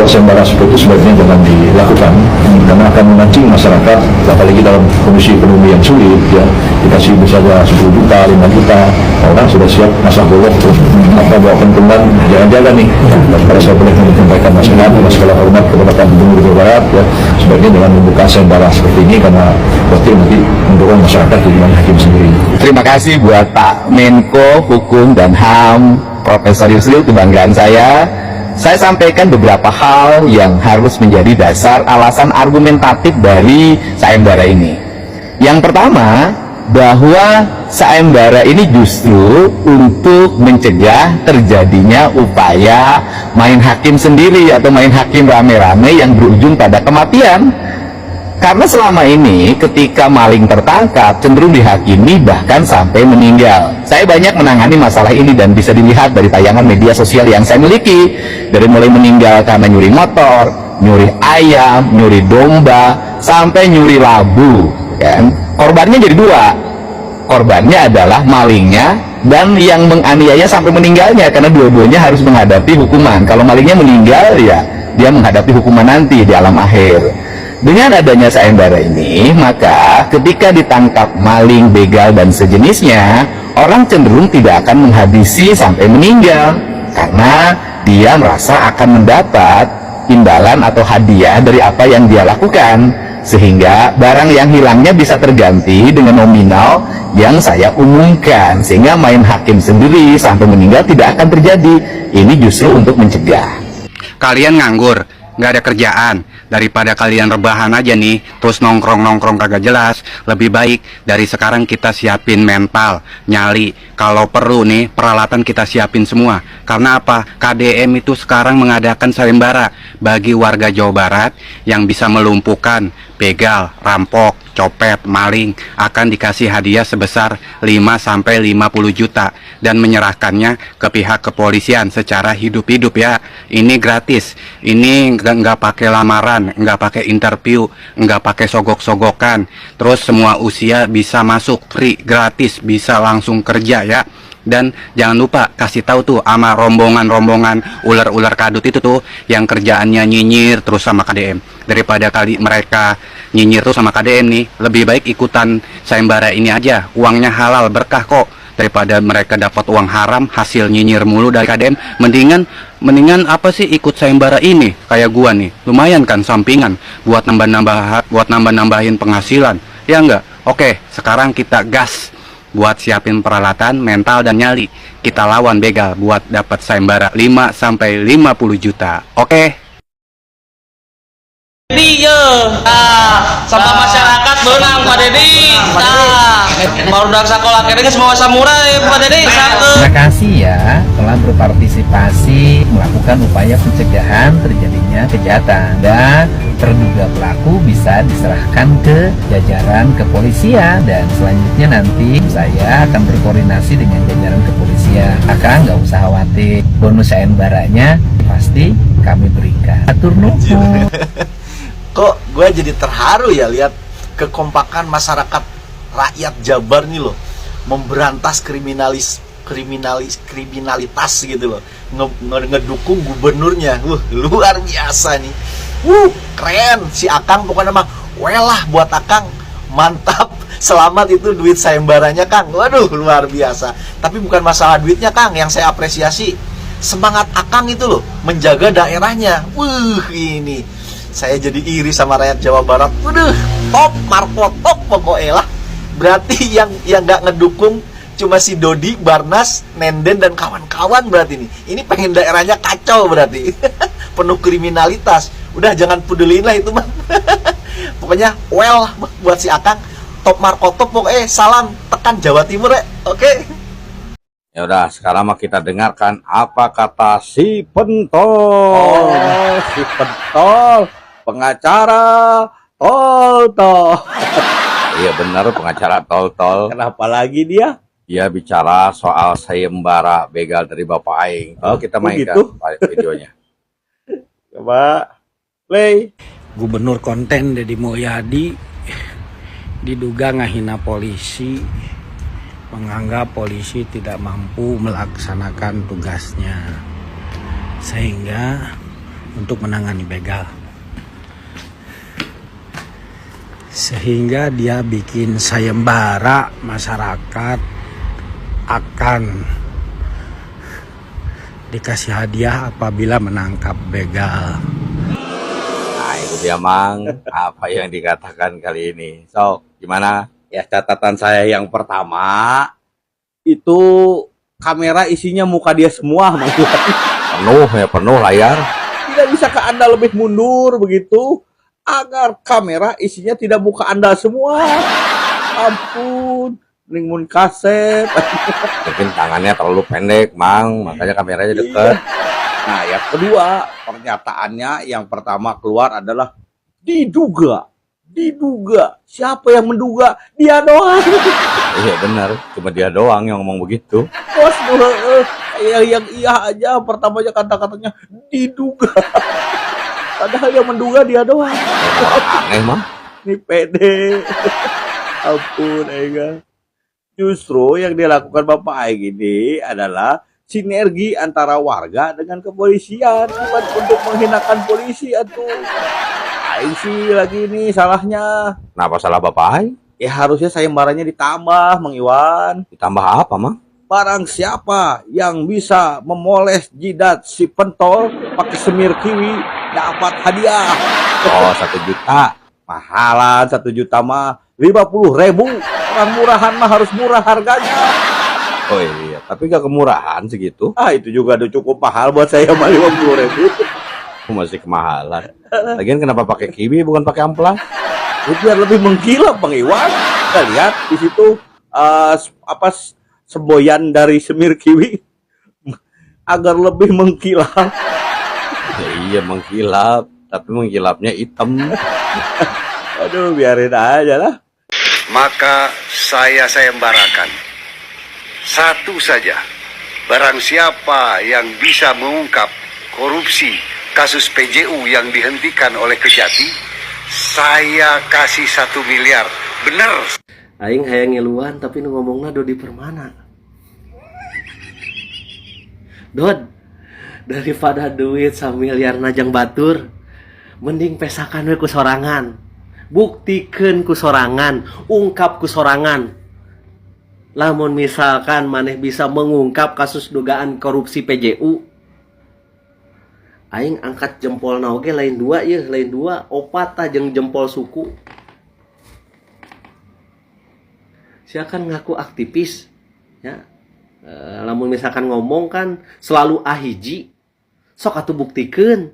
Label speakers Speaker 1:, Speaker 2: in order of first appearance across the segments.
Speaker 1: hal sayembara seperti itu sebaiknya jangan dilakukan karena akan memancing masyarakat, apalagi dalam kondisi ekonomi yang sulit ya, dikasih misalnya 10 juta, 5 juta, orang sudah siap masak golok terus apa bawa pentungan, jangan-jangan nih. Dan pada saya boleh menyampaikan nasihat dengan segala hormat kepada Pak Gubernur Jawa Barat ya, sebaiknya jangan membuka sayembara seperti ini karena pasti nanti mendorong masyarakat jadi main hakim sendiri.
Speaker 2: Terima kasih buat Pak Menko Hukum dan HAM Profesor Yusril, kebanggaan saya. Saya sampaikan beberapa hal yang harus menjadi dasar alasan argumentatif dari sayembara ini. Yang pertama, bahwa sayembara ini justru untuk mencegah terjadinya upaya main hakim sendiri atau main hakim rame-rame yang berujung pada kematian. Karena selama ini ketika maling tertangkap cenderung dihakimi bahkan sampai meninggal. Saya banyak menangani masalah ini dan bisa dilihat dari tayangan media sosial yang saya miliki. Dari mulai meninggal karena nyuri motor, nyuri ayam, nyuri domba, sampai nyuri labu kan? Korbannya jadi dua. Korbannya adalah malingnya dan yang menganiaya sampai meninggalnya, karena dua-duanya harus menghadapi hukuman. Kalau malingnya meninggal ya dia menghadapi hukuman nanti di alam akhir. Dengan adanya sayembara ini, maka ketika ditangkap maling, begal, dan sejenisnya, orang cenderung tidak akan menghabisi sampai meninggal, karena dia merasa akan mendapat imbalan atau hadiah dari apa yang dia lakukan, sehingga barang yang hilangnya bisa terganti dengan nominal yang saya umumkan, sehingga main hakim sendiri sampai meninggal tidak akan terjadi. Ini justru untuk mencegah.
Speaker 3: Kalian nganggur, nggak ada kerjaan, daripada kalian rebahan aja nih terus nongkrong kagak jelas, lebih baik dari sekarang kita siapin mental, nyali, kalau perlu nih peralatan kita siapin semua. Karena apa? KDM itu sekarang mengadakan sayembara bagi warga Jawa Barat yang bisa melumpuhkan begal, rampok, copet, maling, akan dikasih hadiah sebesar 5-50 juta dan menyerahkannya ke pihak kepolisian secara hidup-hidup ya. Ini gratis, ini nggak pakai lamaran, nggak pakai interview, nggak pakai sogok-sogokan, terus semua usia bisa masuk, free, gratis, bisa langsung kerja ya. Dan jangan lupa kasih tahu tuh sama rombongan-rombongan ular-ular kadut itu tuh yang kerjaannya nyinyir terus sama KDM. Daripada kali mereka nyinyir tuh sama KDM nih, lebih baik ikutan sayembara ini aja, uangnya halal, berkah kok. Daripada mereka dapat uang haram hasil nyinyir mulu dari KDM, mendingan apa sih ikut sayembara ini kayak gua nih, lumayan kan sampingan buat nambah-nambahin penghasilan ya enggak. Oke, sekarang kita gas buat siapin peralatan, mental, dan nyali. Kita lawan begal buat dapat sayembara 5-50 juta. Oke?
Speaker 4: Iya, sama masyarakat benang Pak Dedi. Baru dari sekolah akhirnya semua samurai Pak Dedi.
Speaker 5: Terima kasih ya telah berpartisipasi melakukan upaya pencegahan terjadinya kejahatan, dan terduga pelaku bisa diserahkan ke jajaran kepolisian, dan selanjutnya nanti saya akan berkoordinasi dengan jajaran kepolisian. Kakak nggak usah khawatir, bonus sayembaranya pasti kami berikan. Atur nuhun.
Speaker 6: Kok gue jadi terharu ya lihat kekompakan masyarakat rakyat Jabar nih loh, memberantas kriminalitas gitu loh, ngedukung gubernurnya. Luar biasa nih. Keren si Akang, pokoknya mah welah buat Akang, mantap. Selamat itu duit sayembaranya Kang. Waduh luar biasa. Tapi bukan masalah duitnya Kang, yang saya apresiasi semangat Akang itu loh, menjaga daerahnya. Ini saya jadi iri sama rakyat Jawa Barat. Waduh, top, Marco top pokoknya lah. Berarti yang nggak ngedukung cuma si Dodi, Barnas, Nenden, dan kawan-kawan berarti nih. Ini pengen daerahnya kacau berarti. Penuh kriminalitas. Udah jangan peduliin lah itu mah. Pokoknya well buat si Akang. Top Marco top pokoknya. Salam tekan Jawa Timur ya. Oke.
Speaker 7: Ya udah, sekarang mah kita dengarkan apa kata si Pentol. Si Pentol, pengacara tol. Iya benar, pengacara tol.
Speaker 8: Kenapa lagi dia?
Speaker 7: Dia bicara soal sayembara begal dari Bapak Aing. Oh, kita mainkan
Speaker 8: gitu?
Speaker 7: videonya.
Speaker 8: Coba play.
Speaker 9: Gubernur konten Deddy Mulyadi diduga ngahina polisi, menganggap polisi tidak mampu melaksanakan tugasnya, sehingga untuk menangani begal. Sehingga dia bikin sayembara masyarakat akan dikasih hadiah apabila menangkap begal.
Speaker 7: Nah itu dia Mang, apa yang dikatakan kali ini. So, gimana? Ya catatan saya yang pertama, itu kamera isinya muka dia semua. Mang. Penuh layar. Tidak bisa ke Anda lebih mundur begitu, agar kamera isinya tidak muka Anda semua. Ampun, mending kaset. Mungkin tangannya terlalu pendek, Mang, makanya kameranya dekat. Nah, yang kedua, pernyataannya yang pertama keluar adalah diduga. Siapa yang menduga? Dia doang. Iya benar, cuma dia doang yang ngomong begitu. Bos, yang iya aja pertamanya kata-katanya diduga. Padahal yang menduga dia doang. Aneh, Mang. Ini pede. Ampun, Ega. Justru yang dilakukan Bapak Aing ini adalah sinergi antara warga dengan kepolisian, bukan untuk menghinakan polisi atuh. Aing sih lagi ini salahnya. Kenapa salah Bapak Aing? Ya harusnya sayembaranya ditambah, Mang Iwan. Ditambah apa, Mang? Barang siapa yang bisa memoles jidat si pentol pakai semir kiwi dapat hadiah. Oh, 1 juta. Mahalan 1 juta mah 50.000. Orang murahan mah harus murah harganya. Oh iya, tapi gak kemurahan segitu. Itu juga udah cukup mahal buat saya mah 50.000. Masih kemahalan. Lagian kenapa pakai kiwi bukan pakai amplas? Biar lebih mengkilap, Bang Iwan. Kita lihat di situ semboyan dari semir kiwi agar lebih mengkilap. Ya, iya mengkilap, tapi mengkilapnya hitam. Aduh, biarin aja lah.
Speaker 10: Maka saya sayembarakan satu saja, barang siapa yang bisa mengungkap korupsi kasus PJU yang dihentikan oleh Kejati, saya kasih 1 miliar. Bener.
Speaker 4: Aing hayang ngiluan tapi nu ngomongna Dodi Permana. Dod, daripada duit 1 miliar najang batur, mending pesakan we ku sorangan. Buktikeun ku sorangan, ungkap ku sorangan. Lamun misalkan maneh bisa mengungkap kasus dugaan korupsi PJU, aing angkat jempol oge lain 2 ya, lain 2, 4 tah jeung jempol suku. Siakan ngaku aktivis ya. Lamun misalkan ngomong kan selalu ahiji, sok atuh buktikeun.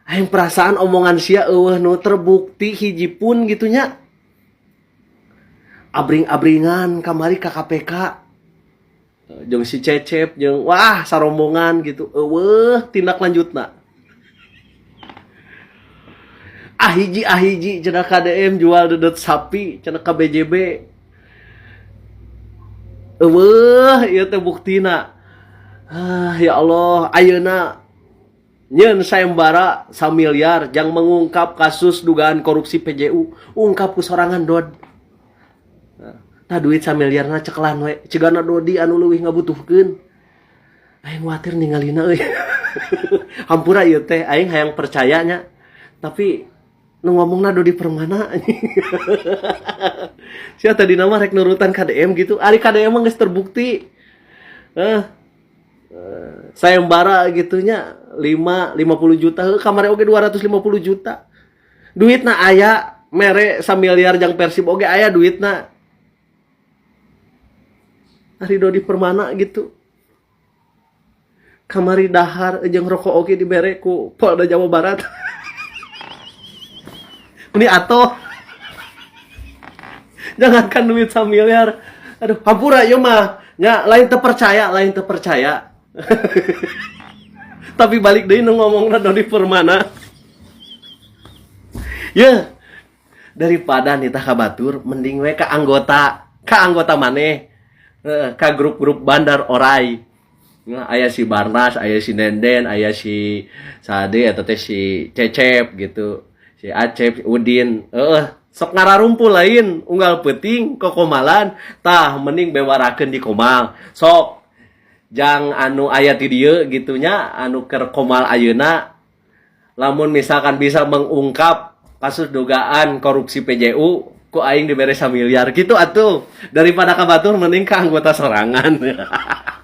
Speaker 4: Aing perasaan omongan sia eueuh nu terbukti hiji pun gitunya. Abring-abringan kamari ka KPK. Jeung si Cecep jeung wah sarombongan gitu. Eueuh tindak lanjutna. Ahiji cenah KDM jual dedet sapi cenah ka BJB. Eueuh ieu teh buktina. Ya Allah, ayeuna nyeun sayembara 1 miliar jang mengungkap kasus dugaan korupsi PJU, ungkap ku sorangan Dod. Tah duit 1 miliarna cekelan we, cigana Dodi anu leuwih ngabutuhkeun. Aing watir ningalina euy. Hampura ieu teh aing hayang percayanya. Tapi nu ngomongna Dodi Permana. Sia tadi nama rek nurutan KDM gitu. Ari KDM mah geus terbukti. Sayembara gitunya 50 juta, kamari oge 250 juta. Duitna aya, mere 1 miliar jang Persib oge aya duitna. Ari Dodi Permana gitu. Kamari dahar jeung rokok oge dibere ku Polda Jawa Barat. Ini atoh. Jangankan duit 1 miliar. Aduh, hampura ieu mah. Nya lain teu percaya. Tapi balik deui nu ngomongna Dodi Permana. Ya, daripada nitah ka batur mending we ka anggota maneh. Ka grup-grup Bandar Orai. Aya si Barnas, aya si Nenden, aya si Sade atau teh si Cecep gitu. Si Acep, Udin. Sok ngararumpul lain, unggal peuting kokomalan, tah mending bewarakeun di komal. Sok jang anu aya ti dieu gitunya anu keur komal ayeuna lamun misalkan bisa mengungkap kasus dugaan korupsi PJU, ku aing diberi 1 miliar gitu atuh. Daripada kabatur mending ka anggota sorangan.